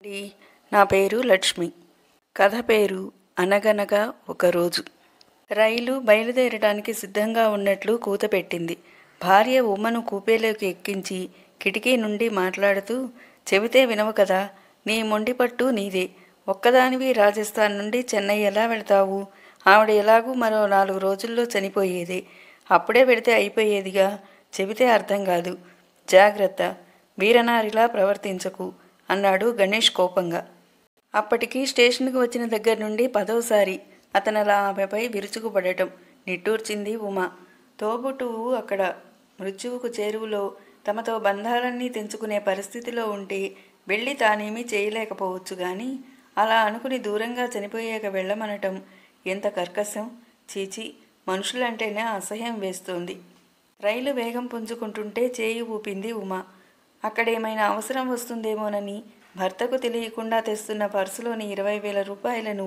అండి, నా పేరు లక్ష్మి. కథ పేరు అనగనగా ఒకరోజు. రైలు బయలుదేరడానికి సిద్ధంగా ఉన్నట్లు కూత పెట్టింది. భార్య ఉమ్మను కూపేలోకి ఎక్కించి కిటికీ నుండి మాట్లాడుతూ, చెబితే వినవు కదా, నీ మొండిపట్టు నీదే. ఒక్కదానివి రాజస్థాన్ నుండి చెన్నై ఎలా వెళతావు? ఆవిడ ఎలాగూ మరో 4 రోజుల్లో చనిపోయేదే. అప్పుడే పెడితే అయిపోయేదిగా. చెబితే అర్థం కాదు. జాగ్రత్త, వీరనారిలా ప్రవర్తించకు అన్నాడు గణేష్ కోపంగా. అప్పటికి స్టేషన్కి వచ్చిన దగ్గర నుండి 10వసారి అతనలా ఆమెపై విరుచుకుపడటం. నిట్టూర్చింది ఉమ. తోబుట్టువు అక్కడ మృత్యువుకు చేరువలో తమతో బంధాలన్నీ తెంచుకునే పరిస్థితిలో ఉంటే వెళ్ళి తానేమీ చేయలేకపోవచ్చు గాని, అలా అనుకుని దూరంగా చనిపోయాక వెళ్ళమనటం ఎంత కర్కశం. చీచి, మనుషులంటేనే అసహ్యం వేస్తోంది. రైలు వేగం పుంజుకుంటుంటే చేయి ఊపింది ఉమ. అక్కడేమైనా అవసరం వస్తుందేమోనని భర్తకు తెలియకుండా తెస్తున్న పర్సులోని 20,000 రూపాయలను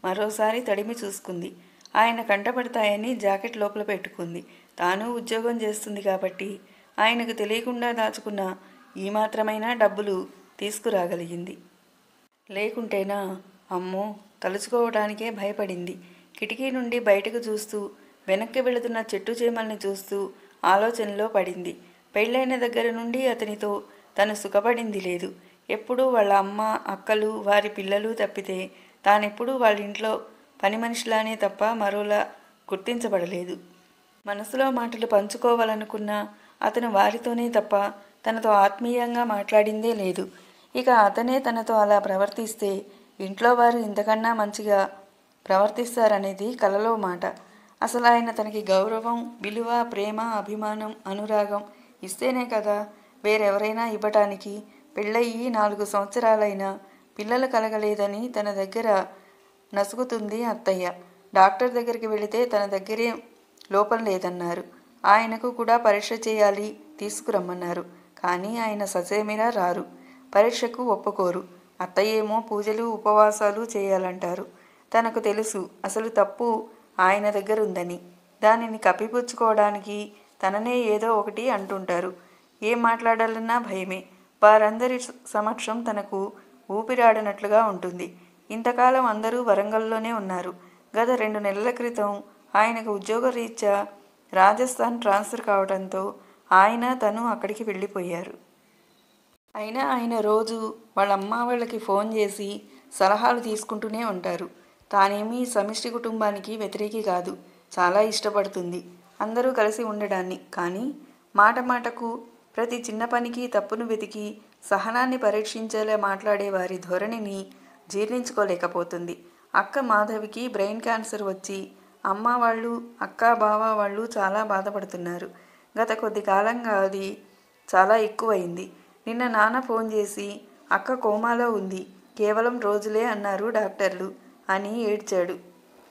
మరోసారి తడిమి చూసుకుంది. ఆయన కంటపడతాయని జాకెట్ లోపల పెట్టుకుంది. తాను ఉద్యోగం చేస్తుంది కాబట్టి ఆయనకు తెలియకుండా దాచుకున్న ఈ మాత్రమైనా డబ్బులు తీసుకురాగలిగింది. లేకుంటేనా? అమ్మో, తలుచుకోవడానికే భయపడింది. కిటికీ నుండి బయటకు చూస్తూ, వెనక్కి వెళుతున్న చెట్టు చేమల్ని చూస్తూ ఆలోచనలో పడింది. పెళ్ళైన దగ్గర నుండి అతనితో తను సుఖపడింది లేదు. ఎప్పుడూ వాళ్ళ అమ్మ, అక్కలు, వారి పిల్లలు తప్పితే తానెప్పుడూ వాళ్ళింట్లో పని మనిషిలానే తప్ప మరోలా గుర్తించబడలేదు. మనసులో మాటలు పంచుకోవాలనుకున్నా అతను వారితోనే తప్ప తనతో ఆత్మీయంగా మాట్లాడిందే లేదు. ఇక అతనే తనతో అలా ప్రవర్తిస్తే ఇంట్లో వారు ఇంతకన్నా మంచిగా ప్రవర్తిస్తారనేది కలలో మాట. అసలు ఆయన తనకి గౌరవం, విలువ, ప్రేమ, అభిమానం, అనురాగం ఇస్తేనే కదా వేరెవరైనా ఇవ్వటానికి. పెళ్ళయి 4 సంవత్సరాలైనా పిల్లలు కలగలేదని తన దగ్గర నసుగుతుంది అత్తయ్య. డాక్టర్ దగ్గరికి వెళితే తన దగ్గరే లోపం లేదన్నారు. ఆయనకు కూడా పరీక్ష చేయాలి, తీసుకురమ్మన్నారు. కానీ ఆయన ససేమిరా రారు. పరీక్షకు ఒప్పుకోరు. అత్తయ్యేమో పూజలు, ఉపవాసాలు చేయాలంటారు. తనకు తెలుసు అసలు తప్పు ఆయన దగ్గర ఉందని. దానిని కప్పిపుచ్చుకోవడానికి తననే ఏదో ఒకటి అంటుంటారు. ఏం మాట్లాడాలన్నా భయమే. వారందరి సమక్షం తనకు ఊపిరాడనట్లుగా ఉంటుంది. ఇంతకాలం అందరూ వరంగల్లోనే ఉన్నారు. గత 2 నెలల క్రితం ఆయనకు ఉద్యోగరీత్యా రాజస్థాన్ ట్రాన్స్ఫర్ కావడంతో ఆయన తను అక్కడికి వెళ్ళిపోయారు. అయినా ఆయన రోజు వాళ్ళ అమ్మ వాళ్ళకి ఫోన్ చేసి సలహాలు తీసుకుంటూనే ఉంటారు. తానేమీ సమిష్టి కుటుంబానికి వ్యతిరేకి కాదు. చాలా ఇష్టపడుతుంది అందరూ కలిసి ఉండడాన్ని. కానీ మాట మాటకు ప్రతి చిన్న పనికి తప్పును వెతికి సహనాన్ని పరీక్షించేలా మాట్లాడే వారి ధోరణిని జీర్ణించుకోలేకపోతుంది. అక్క మాధవికి బ్రెయిన్ క్యాన్సర్ వచ్చి అమ్మ వాళ్ళు, అక్క, బావ వాళ్ళు చాలా బాధపడుతున్నారు. గత కొద్ది కాలంగా అది చాలా ఎక్కువైంది. నిన్న నాన్న ఫోన్ చేసి అక్క కోమాలో ఉంది, కేవలం రోజులే అన్నారు డాక్టర్లు అని ఏడ్చాడు.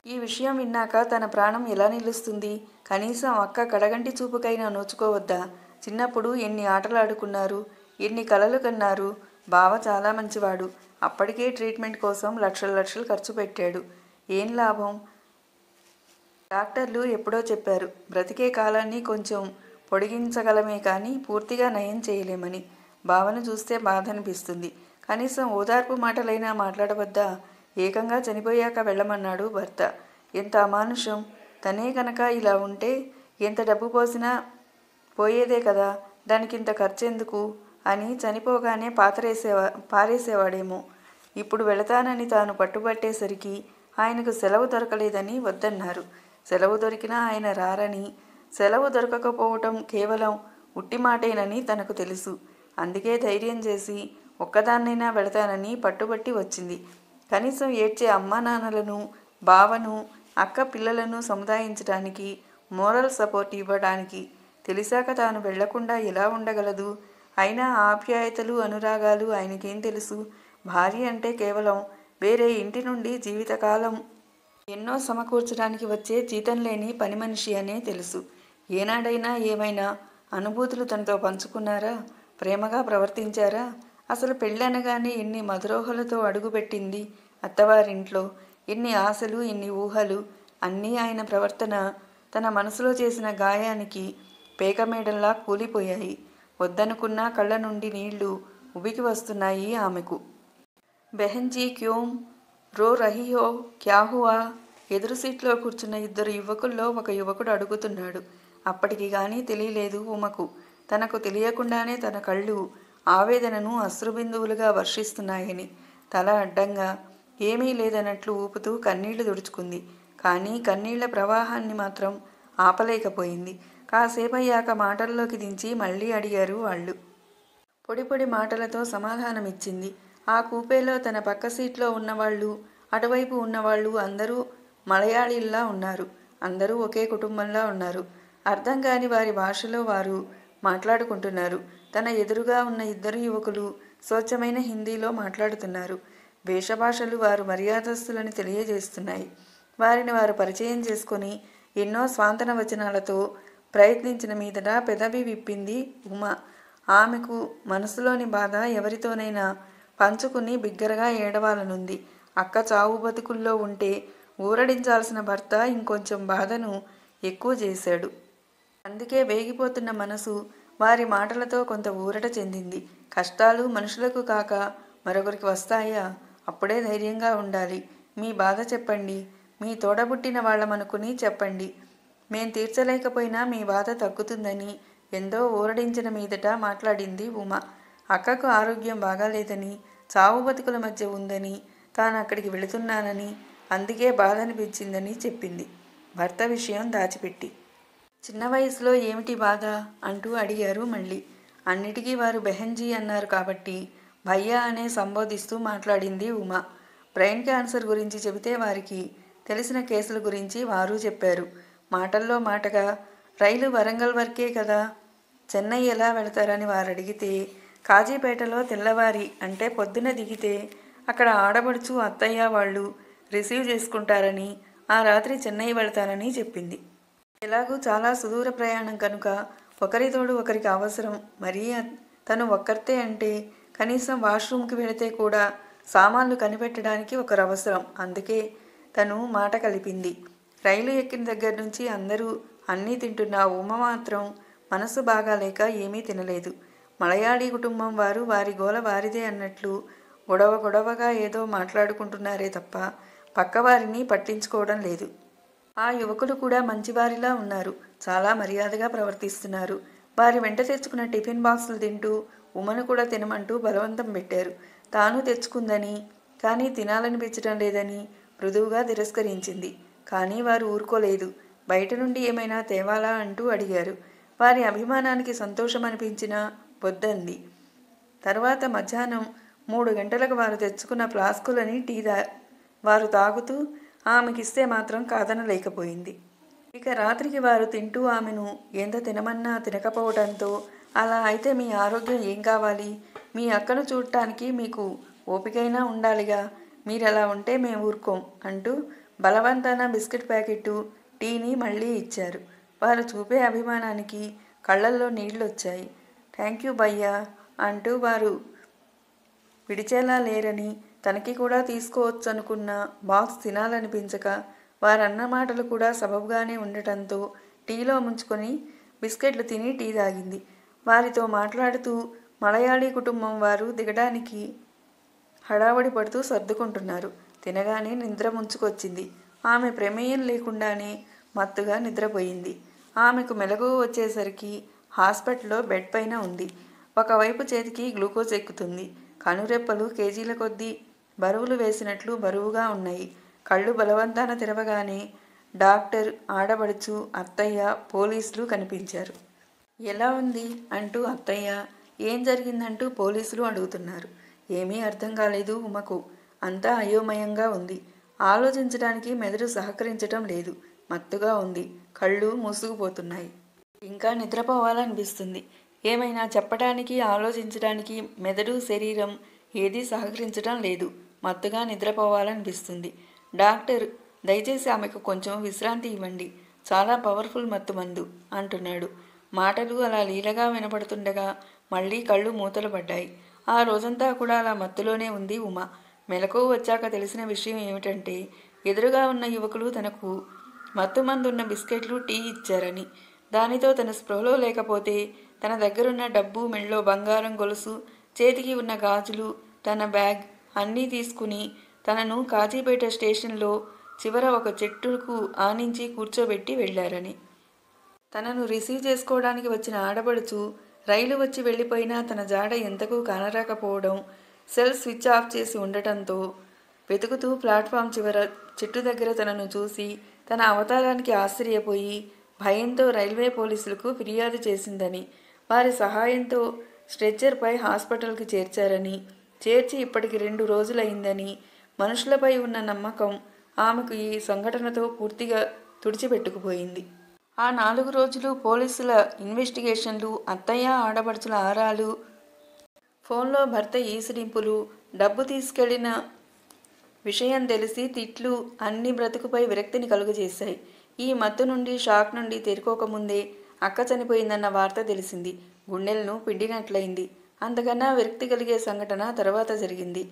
ఈ విషయం విన్నాక తన ప్రాణం ఎలా నిలుస్తుంది? కనీసం అక్క కడగంటి చూపుకైనా నోచుకోవద్దా? చిన్నప్పుడు ఎన్ని ఆటలు ఆడుకున్నారు, ఎన్ని కలలు కన్నారు. బావ చాలా మంచివాడు. అప్పటికే ట్రీట్మెంట్ కోసం లక్షలు ఖర్చు పెట్టాడు. ఏం లాభం? డాక్టర్లు ఎప్పుడో చెప్పారు, బ్రతికే కాలాన్ని కొంచెం పొడిగించగలమే కానీ పూర్తిగా నయం చేయలేమని. బావను చూస్తే బాధ అనిపిస్తుంది. కనీసం ఓదార్పు మాటలైనా మాట్లాడవద్దా? ఏకంగా చనిపోయాక వెళ్ళమన్నాడు భర్త. ఎంత అమానుషం! తనే కనుక ఇలా ఉంటే ఎంత డబ్బు పోసినా పోయేదే కదా, దానికింత ఖర్చెందుకు అని చనిపోగానే పారేసేవాడేమో. ఇప్పుడు వెళతానని తాను పట్టుబట్టేసరికి ఆయనకు సెలవు దొరకలేదని వద్దన్నారు. సెలవు దొరికినా ఆయన రారని, సెలవు దొరకకపోవటం కేవలం ఉట్టి మాటేనని తనకు తెలుసు. అందుకే ధైర్యం చేసి ఒక్కదాన్నైనా వెళతానని పట్టుబట్టి వచ్చింది. కనీసం ఏడ్చే అమ్మా నాన్నలను, బావను, అక్క పిల్లలను సముదాయించడానికి, మోరల్ సపోర్ట్ ఇవ్వడానికి. తెలిసాక తాను వెళ్లకుండా ఎలా ఉండగలదు? అయినా ఆప్యాయతలు, అనురాగాలు ఆయనకేం తెలుసు? భార్య అంటే కేవలం వేరే ఇంటి నుండి జీవితకాలం ఎన్నో సమకూర్చడానికి వచ్చే జీతం లేని పని మనిషి అనే తెలుసు. ఏనాడైనా ఏమైనా అనుభూతులు తనతో పంచుకున్నారా? ప్రేమగా ప్రవర్తించారా? అసలు పెళ్ళనగానే ఎన్ని మధురోహలతో అడుగుపెట్టింది అత్తవారింట్లో. ఎన్ని ఆశలు, ఎన్ని ఊహలు. అన్నీ ఆయన ప్రవర్తన తన మనసులో చేసిన గాయానికి పేకమేడల్లా కూలిపోయాయి. వద్దనుకున్నా కళ్ళ నుండి నీళ్లు ఉబికి వస్తున్నాయి ఆమెకు. బెహన్జీ క్యోం రో రహీ హో, క్యా హువా? ఎదురు సీట్లో కూర్చున్న ఇద్దరు యువకుల్లో ఒక యువకుడు అడుగుతున్నాడు. అప్పటికి గానీ తెలియలేదు ఉమకు. తనకు తెలియకుండానే తన కళ్ళు ఆవేదనను అశ్రుబిందువులుగా వర్షిస్తున్నాయని. తల అడ్డంగా ఏమీ లేదన్నట్లు ఊపుతూ కన్నీళ్లు తుడుచుకుంది. కానీ కన్నీళ్ల ప్రవాహాన్ని మాత్రం ఆపలేకపోయింది. కాసేపయ్యాక మాటల్లోకి దించి మళ్ళీ అడిగారు వాళ్ళు. పొడి పొడి మాటలతో సమాధానమిచ్చింది. ఆ కూపేలో తన పక్క సీట్లో ఉన్నవాళ్ళు, అటువైపు ఉన్నవాళ్ళు అందరూ మలయాళీల్లా ఉన్నారు. అందరూ ఒకే కుటుంబంలా ఉన్నారు. అర్థం కాని వారి భాషలో వారు మాట్లాడుకుంటున్నారు. తన ఎదురుగా ఉన్న ఇద్దరు యువకులు స్వచ్ఛమైన హిందీలో మాట్లాడుతున్నారు. వేషభాషలు వారు మర్యాదస్తులని తెలియజేస్తున్నాయి. వారిని వారు పరిచయం చేసుకొని ఎన్నో స్వాంతన వచనాలతో ప్రయత్నించిన మీదట పెదవి విప్పింది ఉమ. ఆమెకు మనసులోని బాధ ఎవరితోనైనా పంచుకుని బిగ్గరగా ఏడవాలనుంది. అక్క చావు బతుకుల్లో ఉంటే ఊరడించాల్సిన భర్త ఇంకొంచెం బాధను ఎక్కువ చేశాడు. అందుకే వేగిపోతున్న మనసు వారి మాటలతో కొంత ఊరట చెందింది. కష్టాలు మనుషులకు కాక మరొకరికి వస్తాయా? అప్పుడే ధైర్యంగా ఉండాలి. మీ బాధ చెప్పండి. మీ తోడబుట్టిన వాళ్ళమనుకుని చెప్పండి. మేం తీర్చలేకపోయినా మీ బాధ తగ్గుతుందని ఎంతో ఊరడించిన మీదట మాట్లాడింది ఉమ. అక్కకు ఆరోగ్యం బాగాలేదని, చావు బతుకుల మధ్య ఉందని, తాను అక్కడికి వెళుతున్నానని, అందుకే బాధ అనిపించిందని చెప్పింది, భర్త విషయం దాచిపెట్టి. చిన్న వయసులో ఏమిటి బాధ అంటూ అడిగారు మళ్ళీ. అన్నిటికీ వారు బెహన్జీ అన్నారు కాబట్టి భయ్యా అనే సంబోధిస్తూ మాట్లాడింది ఉమ. బ్రెయిన్ క్యాన్సర్ గురించి చెబితే వారికి తెలిసిన కేసుల గురించి వారు చెప్పారు. మాటల్లో మాటగా రైలు వరంగల్ వరకే కదా, చెన్నై ఎలా వెళతారని వారు అడిగితే, కాజీపేటలో తెల్లవారి అంటే పొద్దున దిగితే అక్కడ ఆడబడుచు అత్తయ్య వాళ్ళు రిసీవ్ చేసుకుంటారని, ఆ రాత్రి చెన్నై వెళతానని చెప్పింది. ఎలాగూ చాలా సుదూర ప్రయాణం కనుక ఒకరితోడు ఒకరికి అవసరం. మరీ తను ఒక్కర్తే అంటే కనీసం వాష్రూమ్కి వెళితే కూడా సామాన్లు కనిపెట్టడానికి ఒకరు అవసరం. అందుకే తను మాట కలిపింది. రైలు ఎక్కిన దగ్గర నుంచి అందరూ అన్నీ తింటున్న ఉమ మాత్రం మనసు బాగాలేక ఏమీ తినలేదు. మలయాళీ కుటుంబం వారు వారి గోల వారిదే అన్నట్లు గొడవగా ఏదో మాట్లాడుకుంటున్నారే తప్ప పక్కవారిని పట్టించుకోవడం లేదు. ఆ యువకులు కూడా మంచివారిలా ఉన్నారు. చాలా మర్యాదగా ప్రవర్తిస్తున్నారు. వారి వెంట తెచ్చుకున్న టిఫిన్ బాక్సులు తింటూ ఉమను కూడా తినమంటూ బలవంతం పెట్టారు. తాను తెచ్చుకుందని, కానీ తినాలనిపించడం లేదని మృదువుగా తిరస్కరించింది. కానీ వారు ఊరుకోలేదు. బయట నుండి ఏమైనా తేవాలా అంటూ అడిగారు. వారి అభిమానానికి సంతోషం అనిపించినా వద్దంది. తర్వాత మధ్యాహ్నం 3 గంటలకు వారు తెచ్చుకున్న ఫ్లాస్కులని వారు తాగుతూ ఆమెకిస్తే మాత్రం కాదనలేకపోయింది. ఇక రాత్రికి వారు తింటూ ఆమెను ఎంత తినమన్నా తినకపోవడంతో, అలా అయితే మీ ఆరోగ్యం ఏం కావాలి? మీ అక్కను చూడటానికి మీకు ఓపికైనా ఉండాలిగా, మీరలా ఉంటే మేము ఊరుకోం అంటూ బలవంతాన బిస్కెట్ ప్యాకెట్టు, టీని మళ్ళీ ఇచ్చారు. వారు చూపే అభిమానానికి కళ్ళల్లో నీళ్లొచ్చాయి. థ్యాంక్యూ భయ్యా అంటూ వారు విడిచేలా లేరని, తనకి కూడా తీసుకోవచ్చనుకున్న బాక్స్ తినాలనిపించక వారన్న మాటలు కూడా సబబుగానే ఉండటంతో టీలో ముంచుకొని బిస్కెట్లు తిని టీ తాగింది. వారితో మాట్లాడుతూ మలయాళీ కుటుంబం వారు దిగడానికి హడావడి పడుతూ సర్దుకుంటున్నారు. తినగానే నిద్ర ముంచుకొచ్చింది. ఆమె ప్రమేయం లేకుండానే మత్తుగా నిద్రపోయింది. ఆమెకు మెలకువ వచ్చేసరికి హాస్పిటల్లో బెడ్ పైన ఉంది. ఒకవైపు చేతికి గ్లూకోజ్ ఎక్కుతుంది. కనురెప్పలు కేజీల కొద్దీ బరువులు వేసినట్లు బరువుగా ఉన్నాయి. కళ్ళు బలవంతాన తెరవగానే డాక్టర్, ఆడబడుచు, అత్తయ్య, పోలీసులు కనిపించారు. ఎలా ఉంది అంటూ అత్తయ్య, ఏం జరిగిందంటూ పోలీసులు అడుగుతున్నారు. ఏమీ అర్థం కాలేదు ఉమకు. అంతా అయోమయంగా ఉంది. ఆలోచించడానికి మెదడు సహకరించటం లేదు. మత్తుగా ఉంది. కళ్ళు మూసుకుపోతున్నాయి. ఇంకా నిద్రపోవాలనిపిస్తుంది. ఏమైనా చెప్పడానికి, ఆలోచించడానికి మెదడు, శరీరం ఏదీ సహకరించడం లేదు. మత్తుగా నిద్రపోవాలనిపిస్తుంది. డాక్టర్, దయచేసి ఆమెకు కొంచెం విశ్రాంతి ఇవ్వండి. చాలా పవర్ఫుల్ మత్తు మందు అంటున్నాడు. మాటలు అలా లీలగా వినపడుతుండగా మళ్ళీ కళ్ళు మూతలు పడ్డాయి. ఆ రోజంతా కూడా అలా మత్తులోనే ఉంది ఉమ. మెలకువ వచ్చాక తెలిసిన విషయం ఏమిటంటే, ఎదురుగా ఉన్న యువకులు తనకు మత్తుమందున్న బిస్కెట్లు, టీ ఇచ్చారని. దానితో తన స్పృహలో లేకపోతే తన దగ్గరున్న డబ్బు, మెళ్ళో బంగారం గొలుసు, చేతికి ఉన్న గాజులు, తన బ్యాగ్ అన్నీ తీసుకుని తనను కాజీపేట స్టేషన్లో చివర ఒక చెట్టుకు ఆనించి కూర్చోబెట్టి వెళ్లారని. తనను రిసీవ్ చేసుకోవడానికి వచ్చిన ఆడపడుచు రైలు వచ్చి వెళ్ళిపోయినా తన జాడ ఎంతకు కానరాకపోవడం, సెల్ స్విచ్ ఆఫ్ చేసి ఉండటంతో వెతుకుతూ ప్లాట్ఫామ్ చివర చెట్టు దగ్గర తనను చూసి తన అవతారానికి ఆశ్చర్యపోయి భయంతో రైల్వే పోలీసులకు ఫిర్యాదు చేసిందని, వారి సహాయంతో స్ట్రెచ్చర్పై హాస్పిటల్కి చేర్చారని, చేర్చి ఇప్పటికి 2 రోజులైందని, మనుషులపై ఉన్న నమ్మకం ఆమెకు ఈ సంఘటనతో పూర్తిగా తుడిచిపెట్టుకుపోయింది. ఆ 4 రోజులు పోలీసుల ఇన్వెస్టిగేషన్లు, అత్తయ్య ఆడపడుచుల ఆరాలు, ఫోన్లో భర్త ఈసడింపులు, డబ్బు తీసుకెళ్లిన విషయం తెలిసి తిట్లు అన్ని బ్రతుకుపై విరక్తిని కలుగజేశాయి. ఈ మత్తు నుండి, షాక్ నుండి తేరుకోకముందే అక్క చనిపోయిందన్న వార్త తెలిసింది. గుండెలను పిండినట్లయింది. అంతకన్నా విరక్తి కలిగే సంఘటన తర్వాత జరిగింది.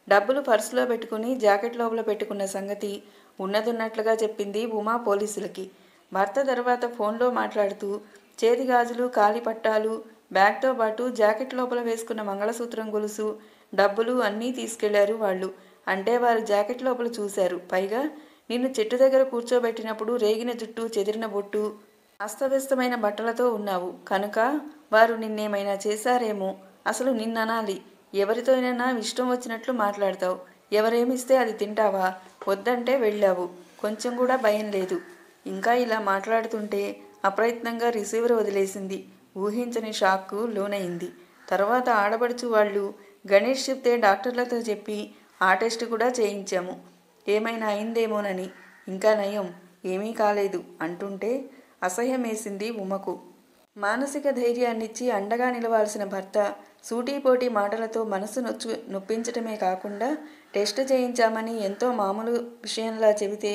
డబ్బులు పర్సులో పెట్టుకుని జాకెట్ లోపల పెట్టుకున్న సంగతి ఉన్నదున్నట్లుగా చెప్పింది ఉమా పోలీసులకి. భర్త తర్వాత ఫోన్లో మాట్లాడుతూ చేతి గాజులు, కాలి పట్టాలు, బ్యాగ్తో పాటు జాకెట్ లోపల వేసుకున్న మంగళసూత్రం, గొలుసు, డబ్బులు అన్నీ తీసుకెళ్లారు వాళ్ళు. అంటే వారు జాకెట్ లోపల చూశారు. పైగా నిన్ను చెట్టు దగ్గర కూర్చోబెట్టినప్పుడు రేగిన జుట్టు, చెదిరిన బొట్టు, అస్తవ్యస్తమైన బట్టలతో ఉన్నావు కనుక వారు నిన్నేమైనా చేశారేమో. అసలు నిన్ననాలి. ఎవరితోనైనా ఇష్టం వచ్చినట్లు మాట్లాడతావు. ఎవరేమిస్తే అది తింటావా? వద్దంటే వెళ్ళావు. కొంచెం కూడా భయం లేదు. ఇంకా ఇలా మాట్లాడుతుంటే అప్రయత్నంగా రిసీవర్ వదిలేసింది. ఊహించని షాక్కు లోనైంది. తర్వాత ఆడపడుచు వాళ్ళు గణేష్ చెప్తే డాక్టర్లతో చెప్పి ఆ టెస్ట్ కూడా చేయించాము, ఏమైనా అయిందేమోనని. ఇంకా నయం, ఏమీ కాలేదు అంటుంటే అసహ్యమేసింది ఉమకు. మానసిక ధైర్యాన్నిచ్చి అండగా నిలవాల్సిన భర్త సూటీపోటీ మాటలతో మనసు నొప్పించటమే కాకుండా టెస్ట్ చేయించామని ఎంతో మామూలు విషయంలా చెబితే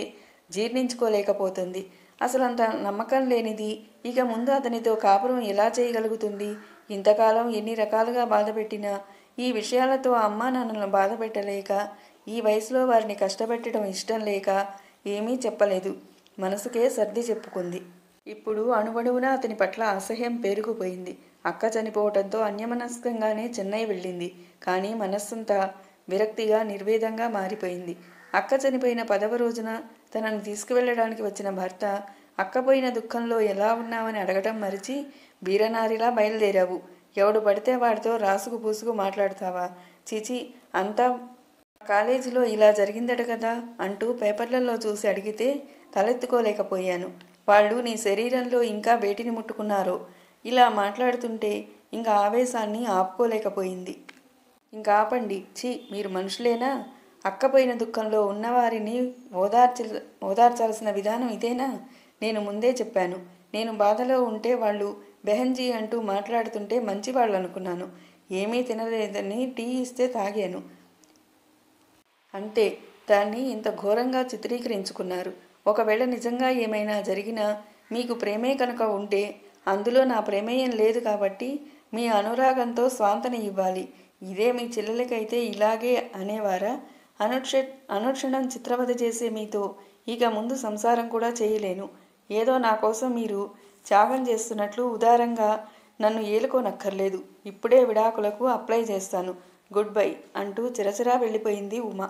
జీర్ణించుకోలేకపోతుంది. అసలంత నమ్మకం లేనిది ఇక ముందు అతనితో కాపురం ఎలా చేయగలుగుతుంది? ఇంతకాలం ఎన్ని రకాలుగా బాధపెట్టినా ఈ విషయాలతో అమ్మా నాన్నలను బాధపెట్టలేక, ఈ వయసులో వారిని కష్టపెట్టడం ఇష్టం లేక ఏమీ చెప్పలేదు. మనసుకే సర్ది చెప్పుకుంది. ఇప్పుడు అణువణువునా అతని పట్ల అసహ్యం పేరుకుపోయింది. అక్క చనిపోవటంతో అన్యమనస్కంగానే చెన్నై వెళ్ళింది. కానీ మనస్సంతా విరక్తిగా, నిర్వేదంగా మారిపోయింది. అక్క చనిపోయిన 10వ రోజున తనను తీసుకువెళ్ళడానికి వచ్చిన భర్త అక్కపోయిన దుఃఖంలో ఎలా ఉన్నావని అడగటం మరిచి బీరనారిలా బయలుదేరావు. ఎవడు పడితే వాడితో రాసుకు పూసుకు మాట్లాడతావా? చిచి, అంతా కాలేజీలో ఇలా జరిగిందట కదా అంటూ పేపర్లలో చూసి అడిగితే తలెత్తుకోలేకపోయాను. వాళ్ళు నీ శరీరంలో ఇంకా వేటిని ముట్టుకున్నారో. ఇలా మాట్లాడుతుంటే ఇంకా ఆవేశాన్ని ఆపుకోలేకపోయింది. ఇంకా ఆపండి. ఛీ, మీరు మనుషులేనా? అక్కపోయిన దుఃఖంలో ఉన్నవారిని ఓదార్చాల్సిన విధానం ఇదేనా? నేను ముందే చెప్పాను. నేను బాధలో ఉంటే వాళ్ళు బెహంజీ అంటూ మాట్లాడుతుంటే మంచివాళ్ళు అనుకున్నాను. ఏమీ తినలేదని టీ ఇస్తే తాగాను. అంతే. దాన్ని ఇంత ఘోరంగా చిత్రీకరించుకున్నారు. ఒకవేళ నిజంగా ఏమైనా జరిగినా మీకు ప్రేమే కనుక ఉంటే, అందులో నా ప్రమేయం లేదు కాబట్టి మీ అనురాగంతో స్వాంతన ఇవ్వాలి. ఇదే మీ చెల్లెలకైతే ఇలాగే అనేవారా? అనుక్షణం చిత్రవద చేసే మీతో ఇక ముందు సంసారం కూడా చేయలేను. ఏదో నా కోసం మీరు త్యాగం చేస్తున్నట్లు ఉదారంగా నన్ను ఏలుకోనక్కర్లేదు. ఇప్పుడే విడాకులకు అప్లై చేస్తాను. గుడ్ బై అంటూ చిరచిరా వెళ్ళిపోయింది ఉమా.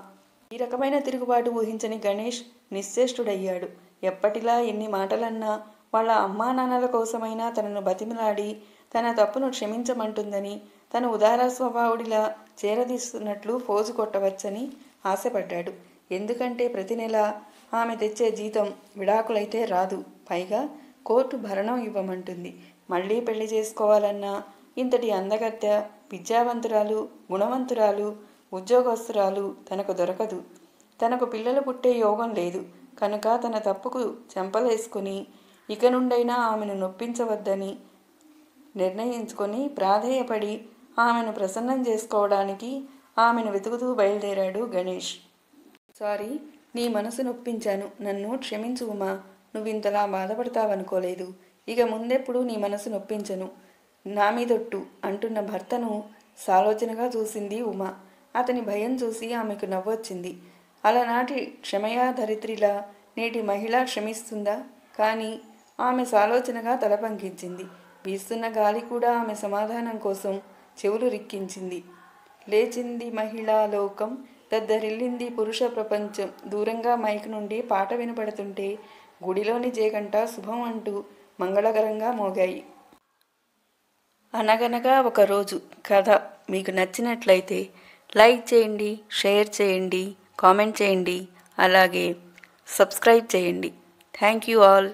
ఈ రకమైన తిరుగుబాటు ఊహించని గణేష్ నిశ్చేష్టుడయ్యాడు. ఎప్పటిలా ఎన్ని మాటలన్నా వాళ్ళ అమ్మా నాన్నల కోసమైనా తనను బతిమిలాడి తన తప్పును క్షమించమంటుందని, తన ఉదార స్వభావుడిలా చేరదీస్తున్నట్లు ఫోజు కొట్టవచ్చని ఆశపడ్డాడు. ఎందుకంటే ప్రతి నెల ఆమె తెచ్చే జీతం విడాకులైతే రాదు. పైగా కోర్టు భరణం ఇవ్వమంటుంది. మళ్ళీ పెళ్లి చేసుకోవాలన్నా ఇంతటి అందగత్తె, విద్యావంతురాలు, గుణవంతురాలు, ఉద్యోగస్తురాలు తనకు దొరకదు. తనకు పిల్లలు పుట్టే యోగం లేదు కనుక తన తప్పుకు చెంపలేసుకుని ఇక నుండైనా ఆమెను నొప్పించవద్దని నిర్ణయించుకొని ప్రాధేయపడి ఆమెను ప్రసన్నం చేసుకోవడానికి ఆమెను వెతుకుతూ బయలుదేరాడు గణేష్. సారీ, నీ మనసు నొప్పించాను. నన్ను క్షమించు ఉమా. నువ్వింతలా బాధపడతావనుకోలేదు. ఇక ముందెప్పుడు నీ మనసు నొప్పించను. నా మీదొట్టు అంటున్న భర్తను సాలోచనగా చూసింది ఉమా. అతని భయం చూసి ఆమెకు నవ్వొచ్చింది. అలనాటి క్షమయాధరిత్రిలా నేటి మహిళ క్షమిస్తుందా? కానీ ఆమె సాలోచనగా తల పంకించింది. వీస్తున్న గాలి కూడా ఆమె సమాధానం కోసం చెవులు రిక్కించింది. లేచింది మహిళా లోకం, దద్దరిల్లింది పురుష ప్రపంచం. దూరంగా మైక్ నుండి పాట వినపడుతుంటే గుడిలోని జేగంట శుభం అంటూ మంగళకరంగా మోగాయి. అనగనగా ఒక రోజు కథ మీకు నచ్చినట్లయితే లైక్ చేయండి, షేర్ చేయండి, కామెంట్ చేయండి, అలాగే సబ్స్క్రైబ్ చేయండి. Thank you all.